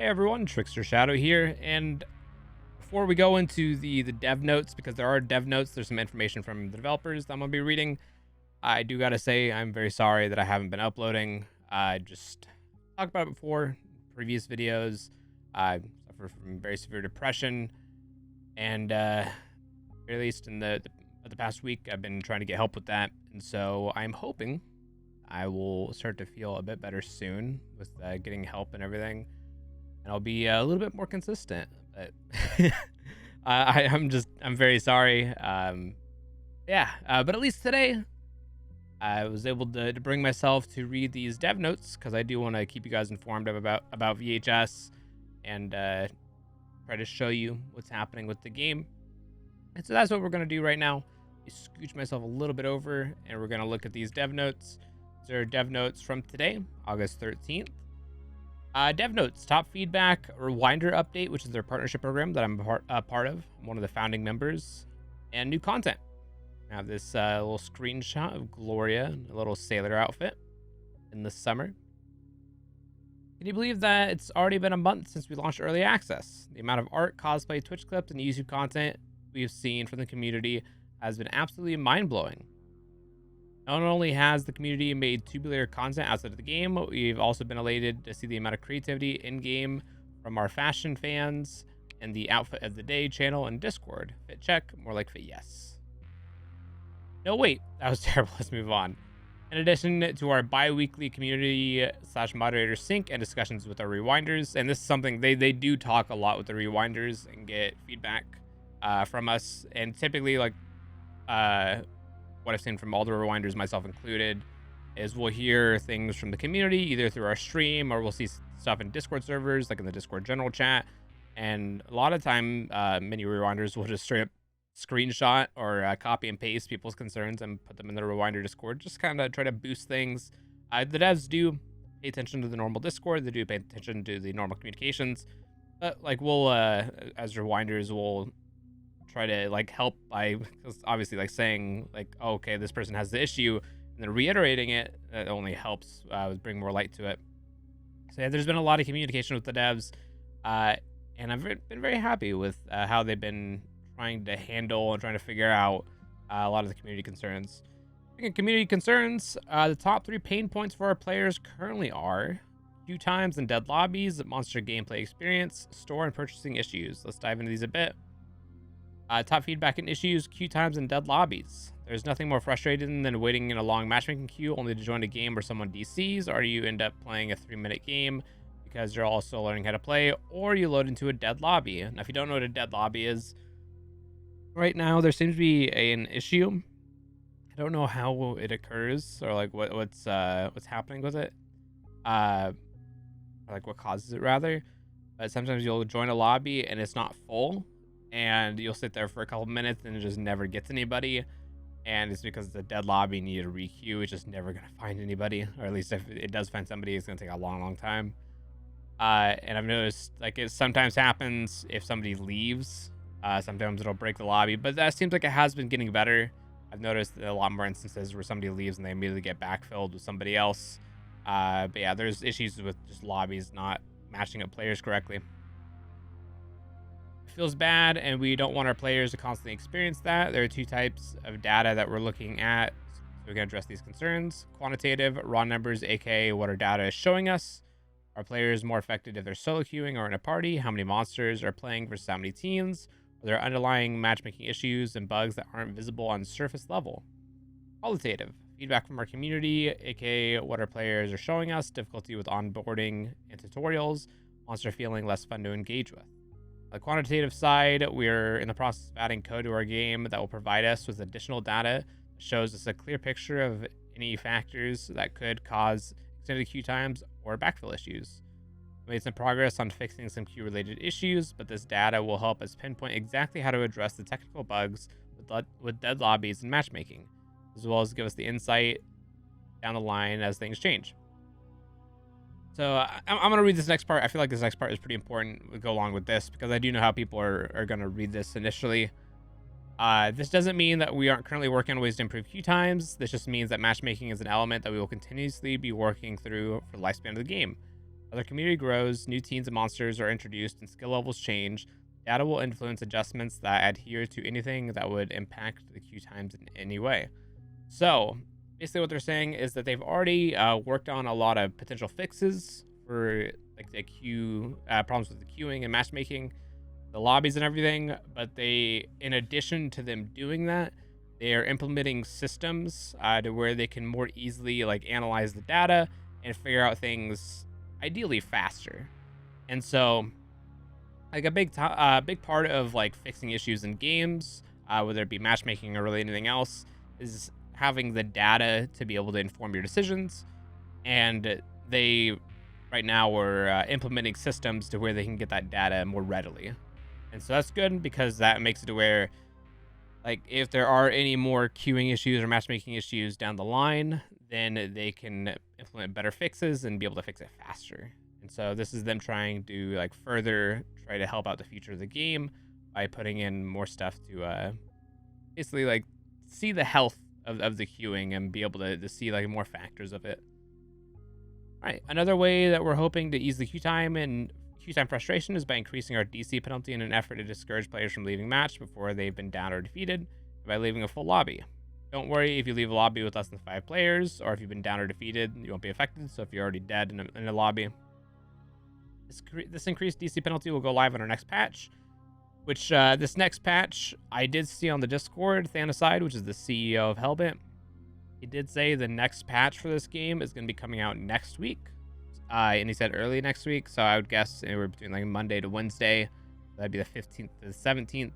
Hey everyone, TricksterShadow here, and before we go into the dev notes, because there are dev notes, there's some information from the developers that I'm gonna be reading. I do gotta say I'm very sorry that I haven't been uploading. I just talked about it before, previous videos. I suffer from very severe depression, and at least in the past week, I've been trying to get help with that, and so I'm hoping I will start to feel a bit better soon with getting help and everything, and I'll be a little bit more consistent. But I'm very sorry. But at least today I was able to bring myself to read these dev notes because I do want to keep you guys informed about VHS and try to show you what's happening with the game. And so that's what we're gonna do right now. I scooch myself a little bit over, and we're gonna look at these dev notes. These are dev notes from today, August 13th. Dev Notes, top feedback, Rewinder update, which is their partnership program that I'm a part of. I'm one of the founding members, and new content. I have this little screenshot of Gloria in a little sailor outfit in the summer. Can you believe that it's already been a month since we launched early access? The amount of art, cosplay, Twitch clips, and YouTube content we've seen from the community has been absolutely mind-blowing. Not only has the community made tubular content outside of the game, we've also been elated to see the amount of creativity in-game from our fashion fans and the Outfit of the Day channel and Discord. Fit check, more like fit yes. No, wait, that was terrible. Let's move on. In addition to our bi-weekly community/moderator sync and discussions with our rewinders, and this is something they do talk a lot with the rewinders and get feedback from us, and typically what I've seen from all the rewinders, myself included, is we'll hear things from the community either through our stream or we'll see stuff in Discord servers, like in the Discord general chat. And a lot of time, many rewinders will just straight up screenshot or copy and paste people's concerns and put them in the rewinder Discord, just kind of try to boost things. The devs do pay attention to the normal Discord, they do pay attention to the normal communications, but like we'll, as rewinders, we'll try to help by obviously saying oh, okay, this person has the issue, and then reiterating it only helps bring more light to it. So yeah, there's been a lot of communication with the devs, and I've been very happy with how they've been trying to handle and trying to figure out a lot of the community concerns. Speaking of community concerns, the top 3 pain points for our players currently are queue times and dead lobbies, monster gameplay experience, store and purchasing issues. Let's dive into these a bit. Top feedback and issues, queue times, and dead lobbies. There's nothing more frustrating than waiting in a long matchmaking queue only to join a game where someone DCs, or you end up playing a 3-minute game because you're also learning how to play, or you load into a dead lobby. Now, if you don't know what a dead lobby is, right now there seems to be an issue. I don't know how it occurs or what's happening with it, or what causes it rather. But sometimes you'll join a lobby and it's not full, and you'll sit there for a couple minutes and it just never gets anybody, and it's because it's a dead lobby and you need to re-queue. It's just never gonna find anybody, or at least if it does find somebody, it's gonna take a long time. And I've noticed it sometimes happens if somebody leaves. Sometimes it'll break the lobby, but that seems like it has been getting better. I've noticed a lot more instances where somebody leaves and they immediately get backfilled with somebody else. But yeah, there's issues with just lobbies not matching up players correctly. Feels bad, and we don't want our players to constantly experience that. There are 2 types of data that we're looking at, so we can address these concerns. Quantitative, raw numbers, aka what our data is showing us. Are players more effective if they're solo queuing or in a party? How many monsters are playing versus how many teams? Are there underlying matchmaking issues and bugs that aren't visible on surface level? Qualitative, feedback from our community, aka what our players are showing us. Difficulty with onboarding and tutorials. Monster feeling less fun to engage with. On the quantitative side, we're in the process of adding code to our game that will provide us with additional data that shows us a clear picture of any factors that could cause extended queue times or backfill issues. We made some progress on fixing some queue-related issues, but this data will help us pinpoint exactly how to address the technical bugs with dead lobbies and matchmaking, as well as give us the insight down the line as things change. So I'm going to read this next part. I feel like this next part is pretty important to go along with this, because I do know how people are going to read this initially. This doesn't mean that we aren't currently working on ways to improve queue times. This just means that matchmaking is an element that we will continuously be working through for the lifespan of the game. As our community grows, new teams and monsters are introduced, and skill levels change. Data will influence adjustments that adhere to anything that would impact the queue times in any way. So, basically, what they're saying is that they've already worked on a lot of potential fixes for like the queue problems with the queuing and matchmaking, the lobbies and everything. But they, in addition to them doing that, they are implementing systems to where they can more easily like analyze the data and figure out things ideally faster. And so, like a big part of like fixing issues in games, whether it be matchmaking or really anything else, is having the data to be able to inform your decisions. And they right now are implementing systems to where they can get that data more readily. And so that's good because that makes it to where, like, if there are any more queuing issues or matchmaking issues down the line, then they can implement better fixes and be able to fix it faster. And so this is them trying to like further try to help out the future of the game by putting in more stuff to basically like see the health of the queuing and be able to see like more factors of it. All right, another way that we're hoping to ease the queue time and queue time frustration is by increasing our DC penalty in an effort to discourage players from leaving match before they've been down or defeated by leaving a full lobby. Don't worry if you leave a lobby with less than 5 players, or if you've been down or defeated, you won't be affected. So if you're already dead in a lobby, this increased DC penalty will go live on our next patch, which this next patch I did see on the Discord, Thanoside, which is the CEO of Hellbent. He did say the next patch for this game is going to be coming out next week. And he said early next week, so I would guess anywhere between like Monday to Wednesday. That'd be the 15th to the 17th.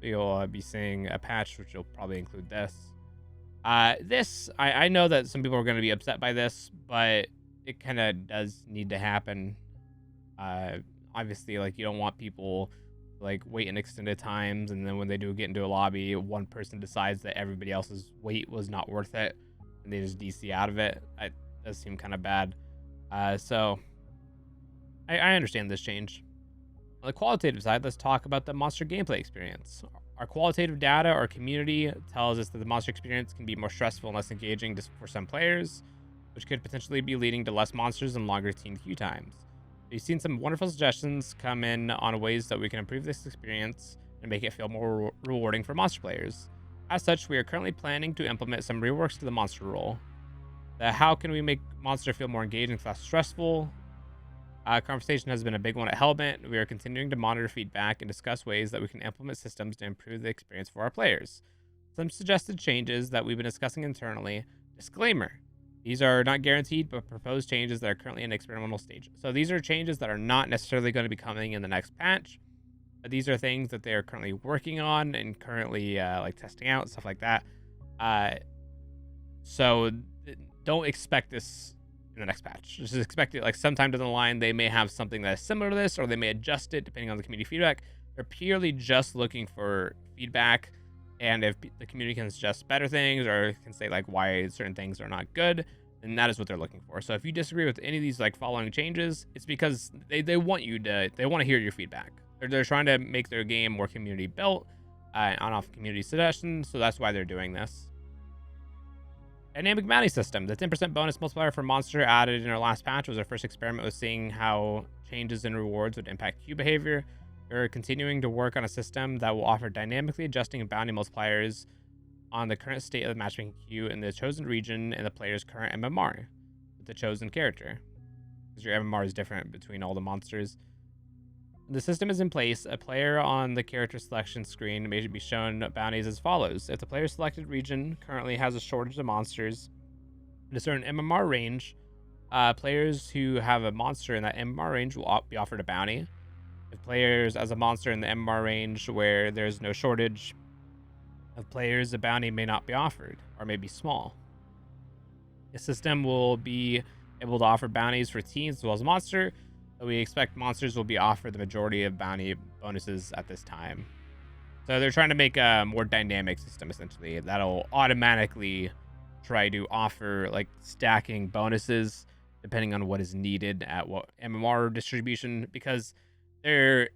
You'll be seeing a patch, which will probably include this. I know that some people are going to be upset by this, but it kind of does need to happen. Obviously, like, you don't want people like waiting extended times, and then when they do get into a lobby, one person decides that everybody else's wait was not worth it, and they just DC out of it. It does seem kind of bad. So I understand this change. On the qualitative side, let's talk about the monster gameplay experience. Our qualitative data, our community, tells us that the monster experience can be more stressful and less engaging just for some players, which could potentially be leading to less monsters and longer team queue times. We've seen some wonderful suggestions come in on ways that we can improve this experience and make it feel more rewarding for monster players. As such, we are currently planning to implement some reworks to the monster role. How can we make monster feel more engaging, less stressful? Conversation has been a big one at Hellbent. We are continuing to monitor feedback and discuss ways that we can implement systems to improve the experience for our players. Some suggested changes that we've been discussing internally. Disclaimer: these are not guaranteed, but proposed changes that are currently in experimental stage. So these are changes that are not necessarily going to be coming in the next patch, but these are things that they are currently working on and currently like testing out, stuff like that. So don't expect this in the next patch. Just expect it like sometime down the line they may have something that is similar to this, or they may adjust it depending on the community feedback. They're purely just looking for feedback, and if the community can suggest better things or can say like why certain things are not good, then that is what they're looking for. So if you disagree with any of these like following changes, it's because they want to hear your feedback. They're trying to make their game more community built on off community suggestions, so that's why they're doing this. Dynamic bounty system. The 10% bonus multiplier for monster added in our last patch was our first experiment with seeing how changes in rewards would impact queue behavior. We're continuing to work on a system that will offer dynamically adjusting bounty multipliers on the current state of the matchmaking queue in the chosen region and the player's current MMR with the chosen character, because your MMR is different between all the monsters. The system is in place. A player on the character selection screen may be shown bounties as follows. If the player's selected region currently has a shortage of monsters in a certain MMR range, players who have a monster in that MMR range will be offered a bounty. If players as a monster in the MMR range where there's no shortage of players, a bounty may not be offered or may be small. The system will be able to offer bounties for teams as well as monster. We expect monsters will be offered the majority of bounty bonuses at this time. So they're trying to make a more dynamic system, essentially, that'll automatically try to offer like stacking bonuses depending on what is needed at what MMR distribution, because there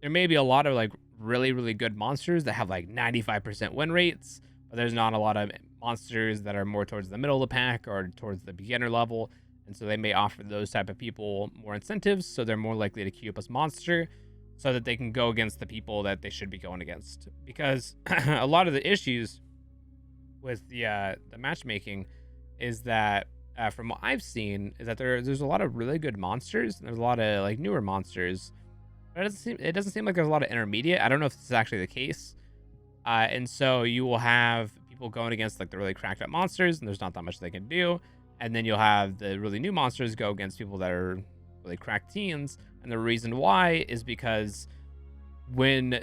may be a lot of like really good monsters that have like 95% win rates, but there's not a lot of monsters that are more towards the middle of the pack or towards the beginner level And so they may offer those type of people more incentives, so they're more likely to queue up as monster, so that they can go against the people that they should be going against. Because a lot of the issues with the matchmaking is that from what I've seen is that there's a lot of really good monsters and there's a lot of like newer monsters, but it doesn't seem like there's a lot of intermediate. I don't know if this is actually the case. And so you will have people going against like the really cracked up monsters, and there's not that much they can do. And then you'll have the really new monsters go against people that are really cracked teens. And the reason why is because when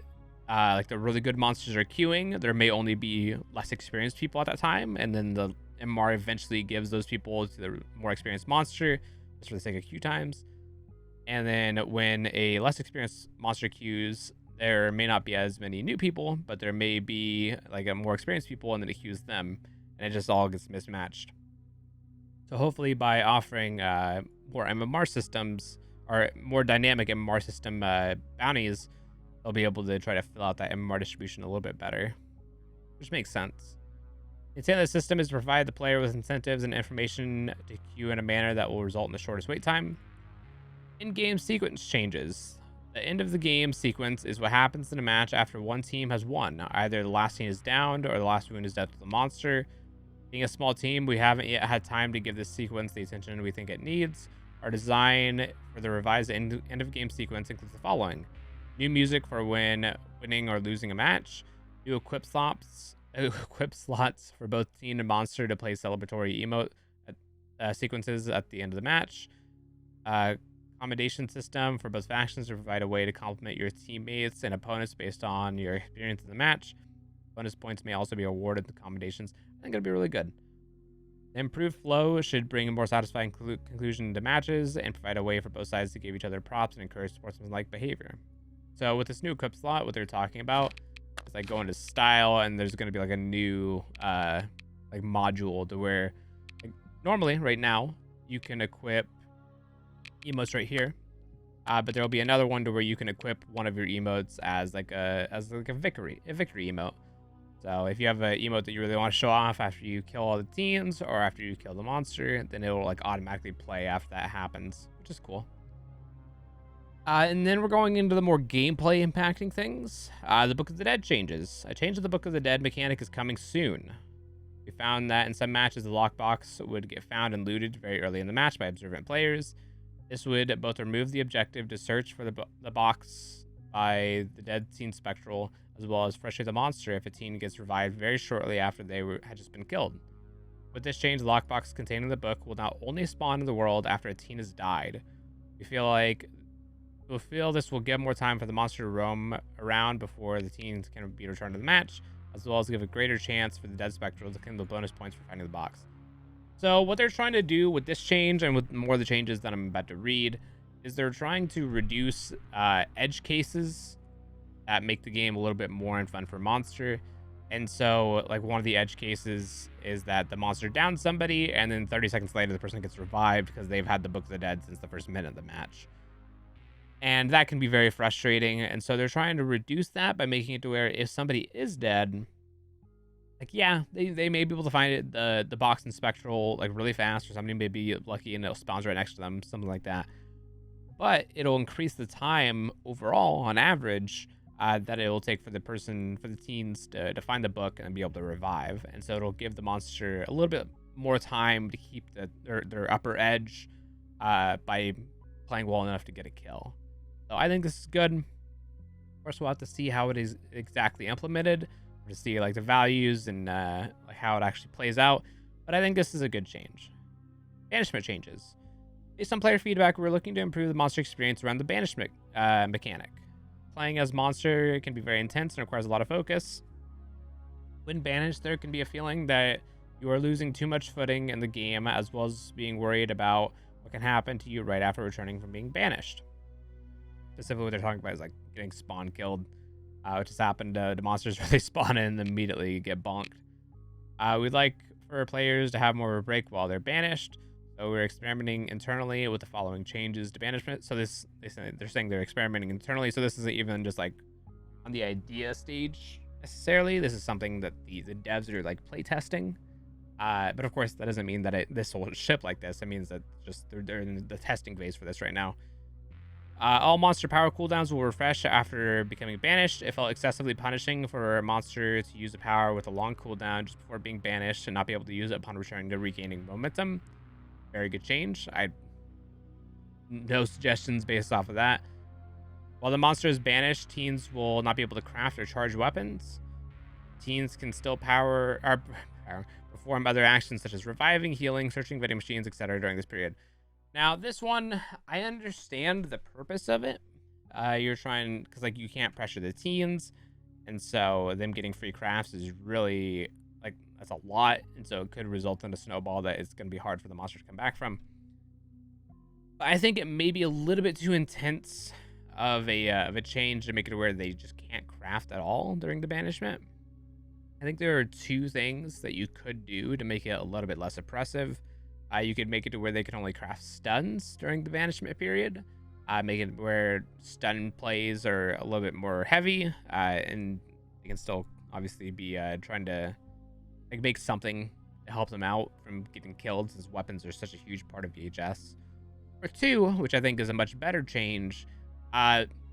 like the really good monsters are queuing, there may only be less experienced people at that time, and then the MR eventually gives those people to the more experienced monster just for the sake of queue times. And then when a less experienced monster queues, there may not be as many new people, but there may be like a more experienced people, and then it queues them, and it just all gets mismatched. So hopefully by offering more MMR systems or more dynamic MMR system bounties, they'll be able to try to fill out that MMR distribution a little bit better, which makes sense. The intent of the system is to provide the player with incentives and information to queue in a manner that will result in the shortest wait time. In-game sequence changes. The end of the game sequence is what happens in a match after one team has won. Either the last team is downed or the last wound is death to the monster. Being a small team, we haven't yet had time to give this sequence the attention we think it needs. Our design for the revised end of game sequence includes the following: new music for when winning or losing a match, new equip slots for both team and monster to play celebratory emote sequences at the end of the match, accommodation system for both factions to provide a way to compliment your teammates and opponents based on your experience in the match. Bonus points may also be awarded to accommodations. I think it'll be really good. The improved flow should bring a more satisfying conclusion to matches and provide a way for both sides to give each other props and encourage sportsmanlike behavior. So with this new equip slot, what they're talking about is like going to style, and there's going to be like a new like module to where like, normally right now you can equip emotes right here, but there will be another one to where you can equip one of your emotes as like a victory emote. So if you have an emote that you really want to show off after you kill all the teams or after you kill the monster, then it will like automatically play after that happens, which is cool. And then we're going into the more gameplay impacting things. The Book of the Dead changes. A change of the Book of the Dead mechanic is coming soon. We found that in some matches, the lockbox would get found and looted very early in the match by observant players. This would both remove the objective to search for the box by the dead teen spectral, as well as frustrate the monster if a teen gets revived very shortly after they had just been killed. With this change, the lockbox containing the book will now only spawn in the world after a teen has died. We'll feel this will give more time for the monster to roam around before the teens can be returned to the match, as well as give a greater chance for the dead spectral to claim the bonus points for finding the box. So what they're trying to do with this change, and with more of the changes that I'm about to read, is they're trying to reduce edge cases that make the game a little bit more fun for monster. And so like one of the edge cases is that the monster downs somebody, and then 30 seconds later the person gets revived because they've had the Book of the Dead since the first minute of the match. And that can be very frustrating. And so they're trying to reduce that by making it to where if somebody is dead, like, yeah, they may be able to find it, the box and spectral like really fast, or somebody may be lucky and it spawns right next to them, something like that. But it'll increase the time overall on average that it will take for the teens to find the book and be able to revive. And so it'll give the monster a little bit more time to keep their upper edge by playing well enough to get a kill. So I think this is good. Of course, we'll have to see how it is exactly implemented, to see like the values and like how it actually plays out. But I think this is a good change. Banishment changes. Based on player feedback, we're looking to improve the monster experience around the banishment mechanic. Playing as monster can be very intense and requires a lot of focus. When banished, there can be a feeling that you are losing too much footing in the game, as well as being worried about what can happen to you right after returning from being banished. Specifically, what they're talking about is like getting spawn killed, which has happened. The monsters really spawn in and immediately get bonked. We'd like for players to have more of a break while they're banished. So we're experimenting internally with the following changes to banishment. So they're saying they're experimenting internally. So this isn't even just like on the idea stage necessarily. This is something that the devs are like playtesting. But of course, that doesn't mean that this will ship like this. It means that just they're in the testing phase for this right now. All monster power cooldowns will refresh after becoming banished. It felt excessively punishing for a monster to use a power with a long cooldown just before being banished and not be able to use it upon returning to regaining momentum. Very good change. No suggestions based off of that. While the monster is banished, teens will not be able to craft or charge weapons. Teens can still perform other actions such as reviving, healing, searching vending machines, etc. during this period. Now, this one, I understand the purpose of it. You're trying, because like you can't pressure the teens, and so them getting free crafts is really like that's a lot, and so it could result in a snowball that it's going to be hard for the monster to come back from. But I think it may be a little bit too intense of a change to make it where they just can't craft at all during the banishment. I think there are two things that you could do to make it a little bit less oppressive. You could make it to where they can only craft stuns during the banishment period. Make it where stun plays are a little bit more heavy, and they can still obviously be trying to like make something to help them out from getting killed, since weapons are such a huge part of VHS. Or two, which I think is a much better change,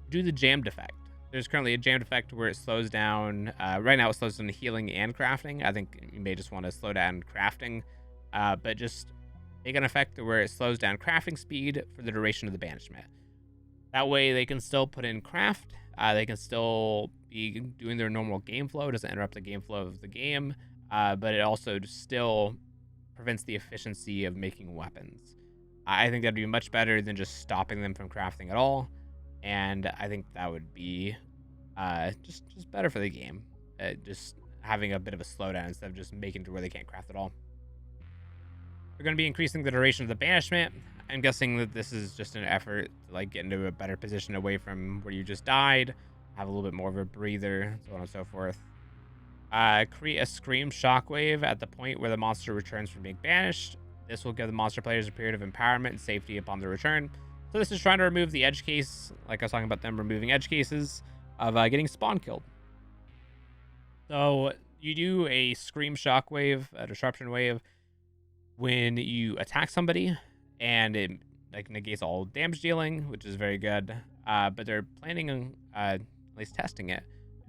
do the jammed effect. There's currently a jammed effect where it slows down. Right now it slows down healing and crafting. I think you may just want to slow down crafting, but just make an effect where it slows down crafting speed for the duration of the banishment. That way they can still put in craft. They can still be doing their normal game flow. It doesn't interrupt the game flow of the game, but it also still prevents the efficiency of making weapons. I think that'd be much better than just stopping them from crafting at all. And I think that would be just better for the game. Just having a bit of a slowdown instead of just making it to where they can't craft at all. We're going to be increasing the duration of the banishment. I'm guessing that this is just an effort to like get into a better position away from where you just died, have a little bit more of a breather, so on and so forth. Create a scream shockwave at the point where the monster returns from being banished. This will give the monster players a period of empowerment and safety upon their return. So this is trying to remove the edge case, like I was talking about them removing edge cases of getting spawn killed. So you do a scream shockwave, a disruption wave, when you attack somebody, and it like negates all damage dealing, which is very good. But they're planning on at least testing it.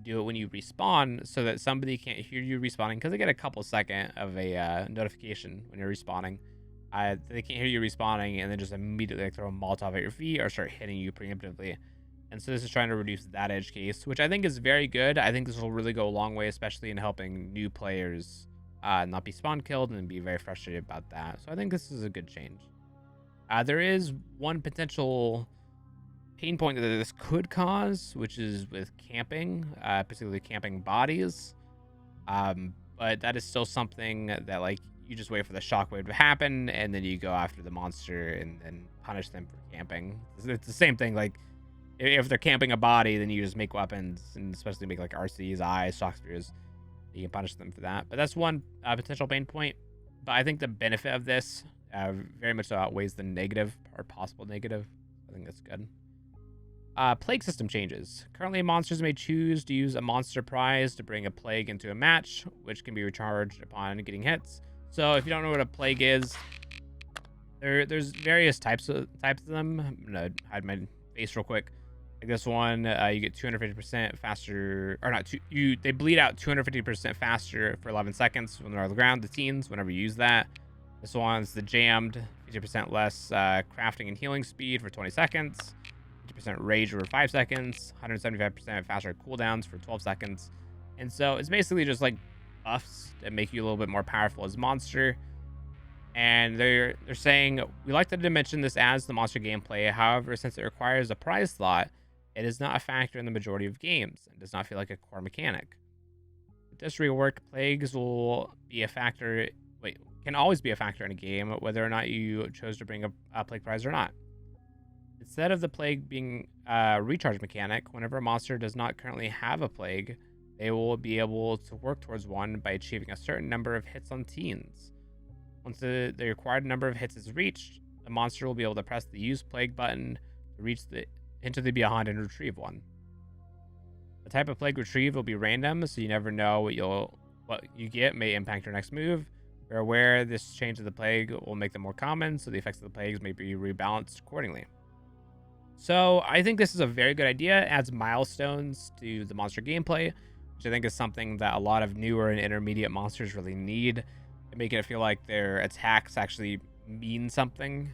Do it when you respawn, so that somebody can't hear you respawning, because they get a couple second of a notification when you're respawning. They can't hear you respawning, and then just immediately like, throw a Molotov at your feet or start hitting you preemptively. And so this is trying to reduce that edge case, which I think is very good. I think this will really go a long way, especially in helping new players not be spawn killed and be very frustrated about that. So I think this is a good change. There is one potential pain point that this could cause, which is with camping, particularly camping bodies. But that is still something that like you just wait for the shockwave to happen, and then you go after the monster and then punish them for camping. It's the same thing. Like if they're camping a body, then you just make weapons, and especially make like RCs, eyes, shock spears. You can punish them for that. But that's one potential pain point. But I think the benefit of this very much outweighs the negative or possible negative. I think that's good. Plague system changes. Currently, monsters may choose to use a monster prize to bring a plague into a match, which can be recharged upon getting hits. So if you don't know what a plague is, there's various types of them. I'm gonna hide my face real quick. Like this one, you get 250% faster, or not, they bleed out 250% faster for 11 seconds when they're on the ground, the teens, whenever you use that. This one's the jammed, 50% less crafting and healing speed for 20 seconds, 50% rage over 5 seconds, 175% faster cooldowns for 12 seconds. And so it's basically just like buffs that make you a little bit more powerful as a monster. And they're saying, we like to dimension this as the monster gameplay. However, since it requires a prize slot, it is not a factor in the majority of games and does not feel like a core mechanic. With this rework, plagues will be a factor, can always be a factor in a game, whether or not you chose to bring a plague prize or not. Instead of the plague being a recharge mechanic, whenever a monster does not currently have a plague, they will be able to work towards one by achieving a certain number of hits on teens. Once the required number of hits is reached, the monster will be able to press the use plague button to reach into the beyond and retrieve one. The type of plague retrieved will be random, so you never know what you get may impact your next move, We're aware this change of the plague will make them more common, so the effects of the plagues may be rebalanced accordingly. So I think this is a very good idea. It adds milestones to the monster gameplay, which I think is something that a lot of newer and intermediate monsters really need, and making it feel like their attacks actually mean something.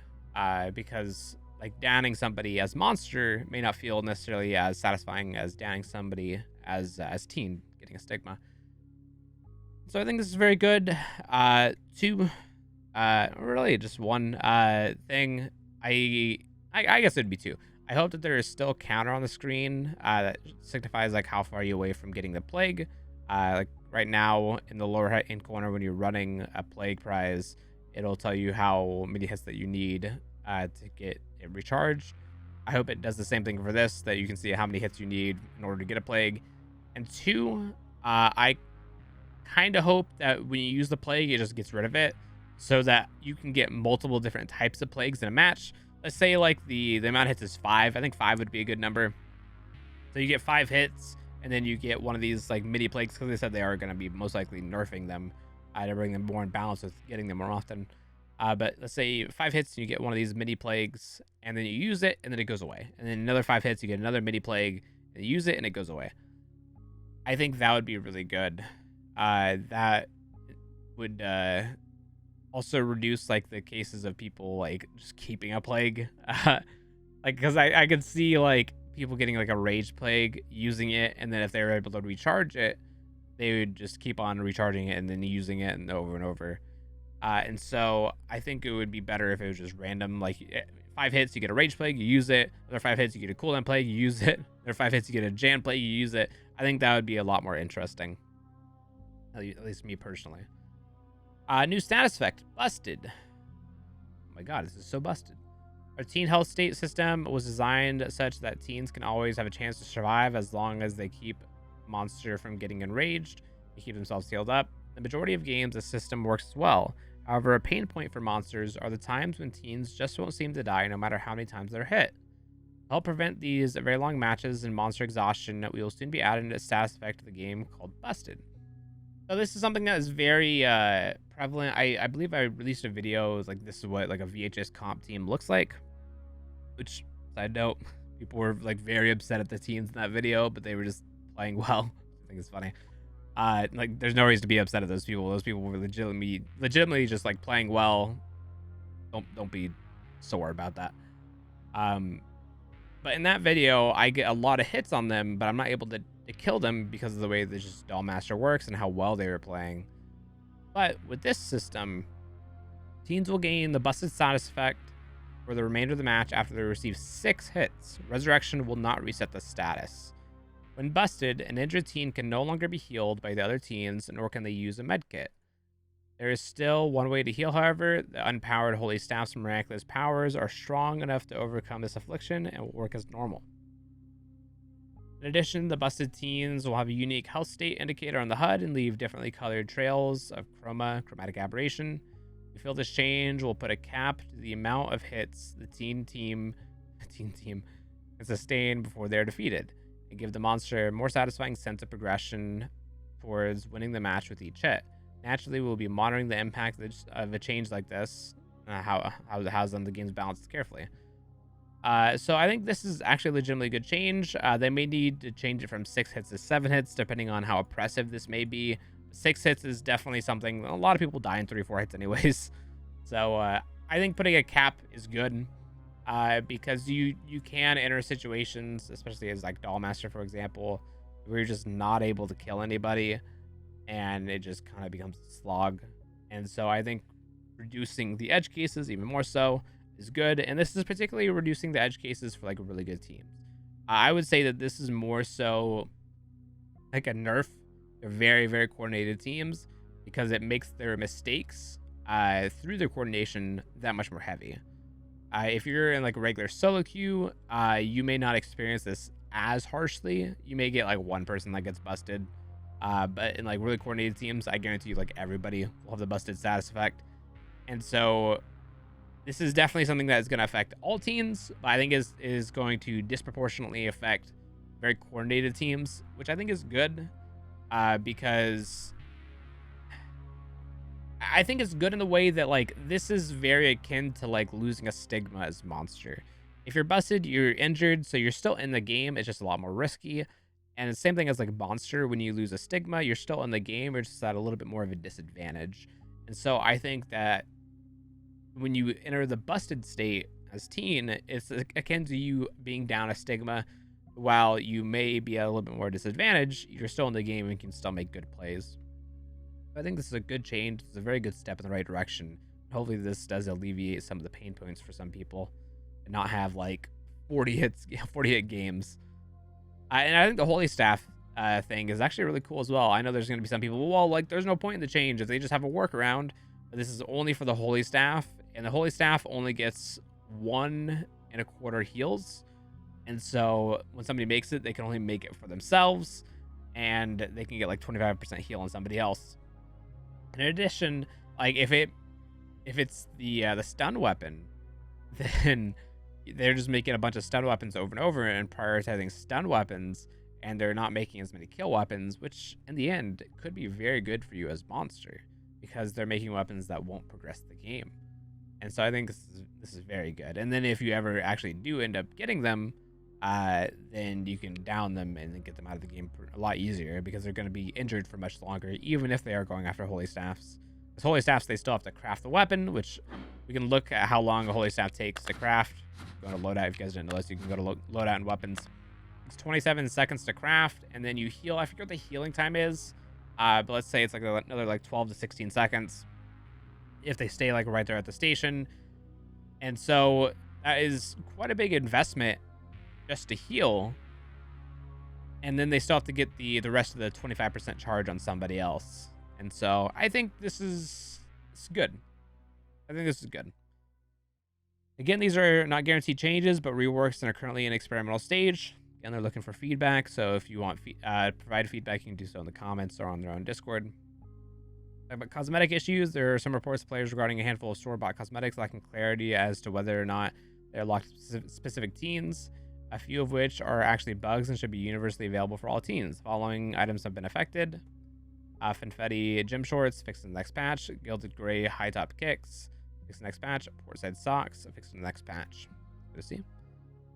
Because like downing somebody as monster may not feel necessarily as satisfying as downing somebody as teen getting a stigma. So I think this is very good. Two, really just one thing. I guess it'd be two. I hope that there is still a counter on the screen that signifies like how far you away from getting the plague. Like right now in the lower right hand corner when you're running a plague prize, it'll tell you how many hits that you need to get it recharged. I hope it does the same thing for this, that you can see how many hits you need in order to get a plague. And two, I kind of hope that when you use the plague, it just gets rid of it so that you can get multiple different types of plagues in a match. Let's say like the amount of hits is 5. I think 5 would be a good number. So you get 5 hits, and then you get one of these like mini plagues, because they said they are going to be most likely nerfing them to bring them more in balance with getting them more often. But let's say 5 hits, and you get one of these mini plagues, and then you use it, and then it goes away. And then another 5 hits, you get another mini plague, and you use it, and it goes away. I think that would be really good. That would also reduce like the cases of people like just keeping a plague. Like, because I could see like people getting like a rage plague, using it, and then if they were able to recharge it, they would just keep on recharging it and then using it and over. And so I think it would be better if it was just random, like 5 hits, you get a rage plague, you use it. Another 5 hits, you get a cooldown plague, you use it. Another 5 hits, you get a Jan plague, you use it. I think that would be a lot more interesting. At least me personally. New status effect, busted. Oh my god, this is so busted. Our teen health state system was designed such that teens can always have a chance to survive as long as they keep monster from getting enraged and keep themselves healed up. The majority of games, the system works as well. However, a pain point for monsters are the times when teens just won't seem to die no matter how many times they're hit. To help prevent these very long matches and monster exhaustion, we will soon be adding a status effect to the game called Busted. So this is something that is very prevalent. I believe I released a video. It was like, this is what like a VHS comp team looks like. Which, side note, people were like very upset at the teens in that video, but they were just playing well. I think it's funny. Like there's no reason to be upset at those people. Those people were legitimately just like playing well. Don't be sore about that. But in that video, I get a lot of hits on them, but I'm not able to kill them because of the way the just Doll Master works and how well they were playing. But with this system, teens will gain the busted status effect for the remainder of the match after they receive 6 hits. Resurrection will not reset the status. When busted, an injured teen can no longer be healed by the other teens, nor can they use a medkit. There is still one way to heal, however. The unpowered Holy Staff's miraculous powers are strong enough to overcome this affliction and will work as normal. In addition, the busted teens will have a unique health state indicator on the HUD and leave differently colored trails of chromatic aberration. To feel this change, we'll put a cap to the amount of hits the teen team can sustain before they're defeated, and give the monster a more satisfying sense of progression towards winning the match with each hit. Naturally, we'll be monitoring the impact of a change like this, how it has on the game's balance carefully. So I think this is actually a legitimately good change. They may need to change it from 6 hits to 7 hits, depending on how oppressive this may be. 6 hits is definitely something a lot of people die in 3-4 hits anyways. So I think putting a cap is good, because you can enter situations, especially as like Doll Master, for example, where you're just not able to kill anybody, and it just kind of becomes a slog. And so I think reducing the edge cases even more so is good, and this is particularly reducing the edge cases for like really good teams. I would say that this is more so like a nerf to very, very coordinated teams, because it makes their mistakes through their coordination that much more heavy. If you're in like a regular solo queue, you may not experience this as harshly. You may get like one person that gets busted, but in like really coordinated teams, I guarantee you like everybody will have the busted status effect. And so this is definitely something that is going to affect all teams, but I think is going to disproportionately affect very coordinated teams, which I think is good, because I think it's good in the way that like this is very akin to like losing a stigma as monster. If you're busted, you're injured, so you're still in the game. It's just a lot more risky. And the same thing as like monster, when you lose a stigma, you're still in the game. You're just at a little bit more of a disadvantage. And so I think that when you enter the busted state as teen, it's akin to you being down a stigma. While you may be at a little bit more disadvantage, you're still in the game and can still make good plays. I think this is a good change. It's a very good step in the right direction. Hopefully this does alleviate some of the pain points for some people and not have like 40 hit games. And I think the Holy Staff thing is actually really cool as well. I know there's going to be some people, well, like there's no point in the change if they just have a workaround. But this is only for the Holy Staff, and the Holy Staff only gets 1.25 heals. And so when somebody makes it, they can only make it for themselves, and they can get like 25% heal on somebody else. In addition, like if it's the stun weapon, then they're just making a bunch of stun weapons over and over and prioritizing stun weapons, and they're not making as many kill weapons, which in the end could be very good for you as monster because they're making weapons that won't progress the game. And so I think this is very good. And then if you ever actually do end up getting them, then you can down them and then get them out of the game a lot easier because they're going to be injured for much longer, even if they are going after Holy Staffs. As Holy Staffs, they still have to craft the weapon, which we can look at how long a Holy Staff takes to craft. Go to loadout if you guys didn't know this. You can go to loadout and weapons. It's 27 seconds to craft, and then you heal. I forget what the healing time is, but let's say it's like another like 12 to 16 seconds if they stay like right there at the station. And so that is quite a big investment just to heal, and then they still have to get the rest of the 25% charge on somebody else. And so I think this is good. I think this is good. Again, these are not guaranteed changes, but reworks and are currently in experimental stage. Again, they're looking for feedback, so if you want provide feedback, you can do so in the comments or on their own Discord. About cosmetic issues, there are some reports of players regarding a handful of store-bought cosmetics lacking clarity as to whether or not they're locked to specific teens, a few of which are actually bugs and should be universally available for all teens. Following items have been affected: Finfetti gym shorts, fixed in the next patch; gilded gray high top kicks, fixed in the next patch; portside socks, fixed in the next patch. Good to see. In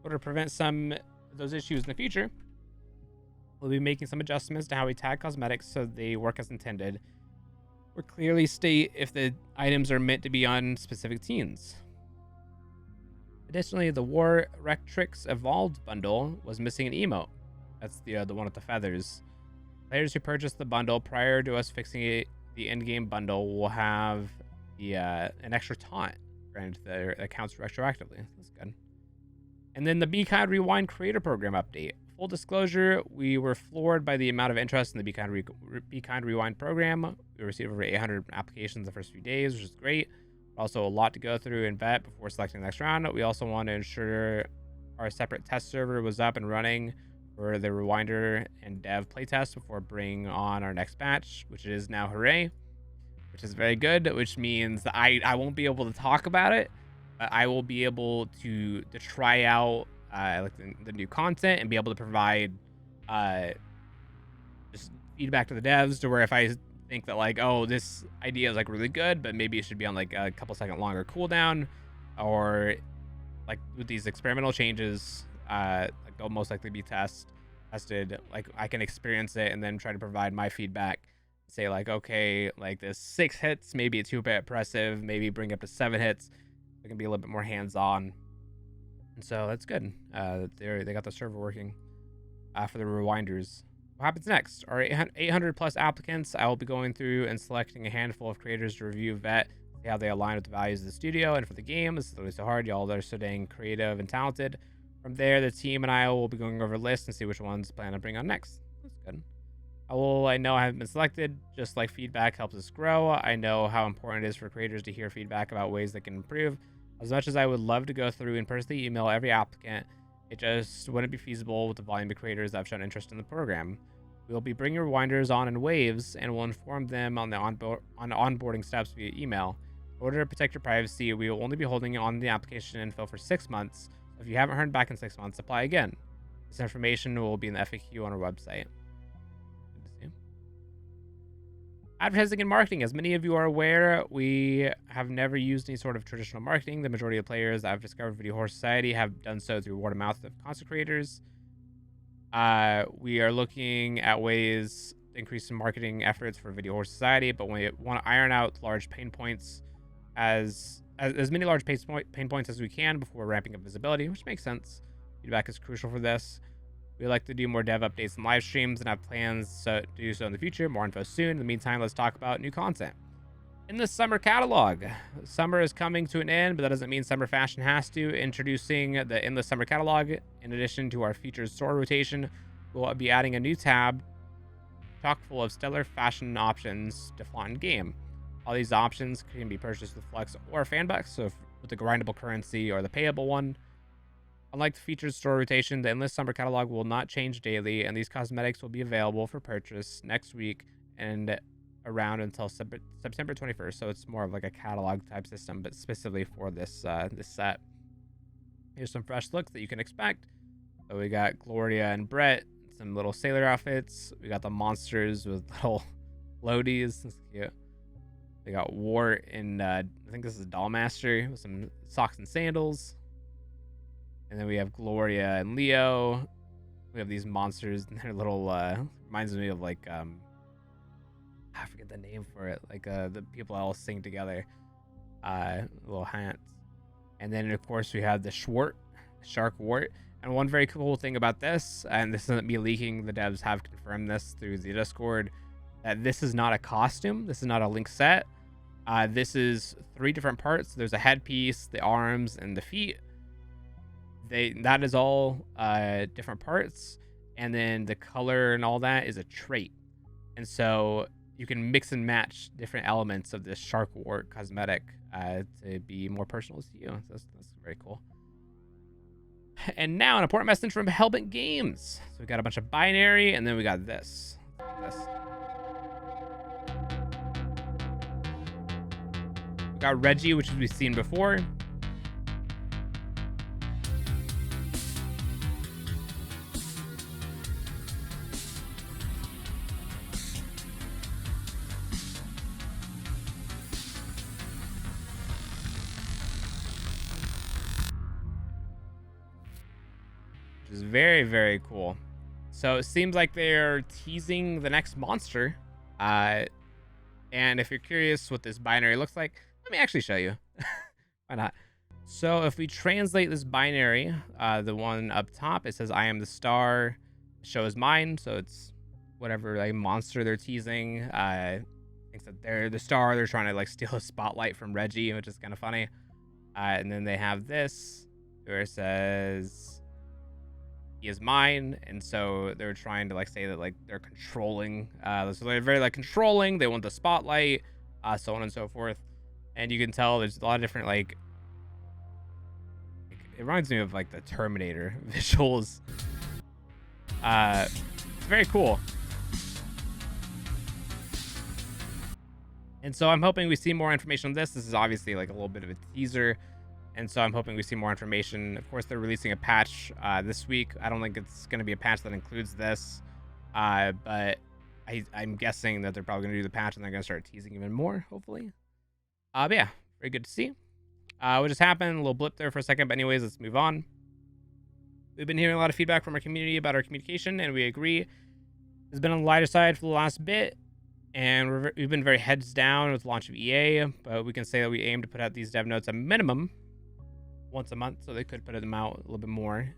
order to prevent some of those issues in the future, we'll be making some adjustments to how we tag cosmetics so they work as intended, or clearly state if the items are meant to be on specific teens. Additionally, the War Rectrix Evolved bundle was missing an emote. That's the one with the feathers. Players who purchased the bundle prior to us fixing it, the in-game bundle will have an extra taunt granted to their accounts retroactively. That's good. And then the Be Kind Rewind Creator Program update. Full disclosure, we were floored by the amount of interest in the Be Kind Rewind program. We received over 800 applications the first few days, which is great. Also a lot to go through and vet before selecting the next round. We also want to ensure our separate test server was up and running for the Rewinder and Dev playtest before bringing on our next batch, which it is now. Hooray! Which is very good, which means I won't be able to talk about it, but I will be able to try out like the new content and be able to provide just feedback to the devs to where if I think that like, oh, this idea is like really good, but maybe it should be on like a couple second longer cooldown, or like with these experimental changes, like they'll most likely be tested. Like I can experience it and then try to provide my feedback. Say like, okay, like this 6 hits, maybe it's too impressive. Maybe bring up to 7 hits. It can be a little bit more hands-on, and so that's good. They got the server working for the rewinders. What happens next? Our 800 plus applicants. I will be going through and selecting a handful of creators to review, vet, see how they align with the values of the studio and for the game. This is literally so hard. Y'all are so dang creative and talented. From there, the team and I will be going over a list and see which ones plan to bring on next. That's good. I know I haven't been selected. Just like feedback helps us grow, I know how important it is for creators to hear feedback about ways they can improve. As much as I would love to go through and personally email every applicant, it just wouldn't be feasible with the volume of creators that have shown interest in the program. We will be bringing rewinders on in waves and will inform them on the onboarding steps via email. In order to protect your privacy, we will only be holding on the application info for 6 months. So if you haven't heard back in 6 months, apply again. This information will be in the FAQ on our website. Good to see. Advertising and marketing. As many of you are aware, we have never used any sort of traditional marketing. The majority of players I've discovered Video Horror Society have done so through word of mouth of content creators. We are looking at ways to increase some marketing efforts for Video Horror Society, but we want to iron out large pain points as many large pain points as we can before ramping up visibility, which makes sense. Feedback is crucial for this. We like to do more dev updates and live streams and have plans to do so in the future. More info soon. In the meantime, let's talk about new content. In the summer catalog, summer is coming to an end, but that doesn't mean summer fashion has to. Introducing the Endless Summer catalog, in addition to our featured store rotation, we'll be adding a new tab chock full of stellar fashion options to flaunt in game. All these options can be purchased with Flex or Fanbucks, so with the grindable currency or the payable one. Unlike the featured store rotation, the Endless Summer catalog will not change daily, and these cosmetics will be available for purchase next week and around until September 21st. So it's more of like a catalog type system, but specifically for this this set. Here's some fresh looks that you can expect. So we got Gloria and Brett, some little sailor outfits. We got the monsters with little floaties. That's cute. We got Wart and I think this is Dollmaster with some socks and sandals. And then we have Gloria and Leo. We have these monsters and their little reminds me of like I forget the name for it. Like the people all sing together. Little hats. And then of course we have the Shark Wart. And one very cool thing about this, and this isn't me leaking, the devs have confirmed this through the Discord, that this is not a costume. This is not a Link set. This is 3 different parts. There's a headpiece, the arms, and the feet. That is all different parts, and then the color and all that is a trait, and so you can mix and match different elements of this Shark Wart cosmetic to be more personal to you. So that's very cool. And now an important message from Hellbent Games. So we got a bunch of binary, and then we got this. We got Reggie, which we've seen before. Which is very, very cool. So it seems like they're teasing the next monster. And if you're curious what this binary looks like, let me actually show you. Why not? So if we translate this binary, the one up top, it says, I am the star, show is mine. So it's whatever like monster they're teasing. Thinks that they're the star. They're trying to like steal a spotlight from Reggie, which is kind of funny. And then they have this where it says, he is mine, and so they're trying to like say that like they're controlling. So they're very like controlling. They want the spotlight, so on and so forth. And you can tell there's a lot of different like it reminds me of like the Terminator visuals. It's very cool. And so I'm hoping we see more information on this. This is obviously like a little bit of a teaser. And so I'm hoping we see more information. Of course, they're releasing a patch this week. I don't think it's going to be a patch that includes this. But I'm guessing that they're probably going to do the patch and they're going to start teasing even more, hopefully. But yeah, very good to see. What just happened? A little blip there for a second. But anyways, let's move on. We've been hearing a lot of feedback from our community about our communication, and we agree. It's been on the lighter side for the last bit. And we've been very heads down with the launch of EA. But we can say that we aim to put out these dev notes a minimum once a month, so they could put them out a little bit more,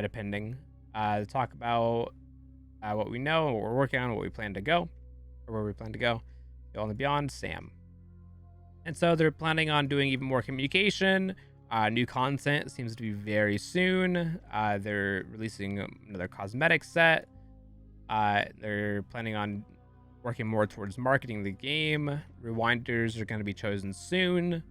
depending. To talk about what we know, what we're working on, what we plan to go, or where we plan to go. Beyond and beyond, Sam. And so they're planning on doing even more communication. New content seems to be very soon. They're releasing another cosmetic set. They're planning on working more towards marketing the game. Rewinders are going to be chosen soon.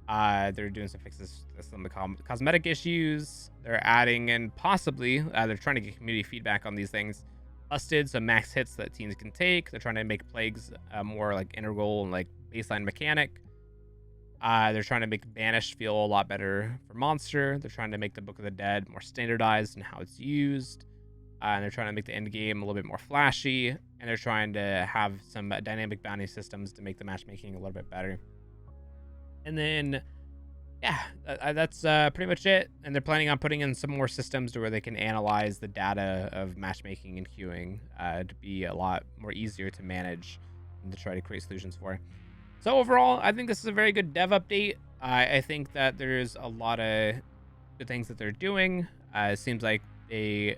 They're doing some fixes to some of the cosmetic issues. They're adding in possibly, they're trying to get community feedback on these things. Busted, so max hits that teams can take. They're trying to make plagues more like integral and like baseline mechanic. They're trying to make Banished feel a lot better for Monster. They're trying to make the Book of the Dead more standardized in how it's used. and they're trying to make the end game a little bit more flashy, and they're trying to have some dynamic bounty systems to make the matchmaking a little bit better. And then, yeah, that's pretty much it. And they're planning on putting in some more systems to where they can analyze the data of matchmaking and queuing to be a lot more easier to manage and to try to create solutions for. So overall, I think this is a very good dev update. I think that there's a lot of good things that they're doing. It seems like they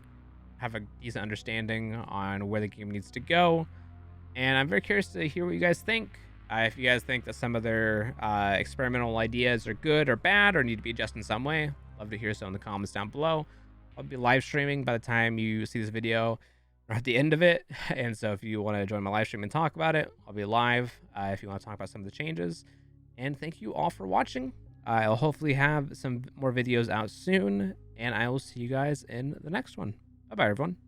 have a decent understanding on where the game needs to go. And I'm very curious to hear what you guys think. If you guys think that some of their experimental ideas are good or bad or need to be adjusted in some way, love to hear so in the comments down below. I'll be live streaming by the time you see this video or at the end of it. And so if you want to join my live stream and talk about it, I'll be live if you want to talk about some of the changes. And thank you all for watching. I'll hopefully have some more videos out soon, and I will see you guys in the next one. Bye-bye, everyone.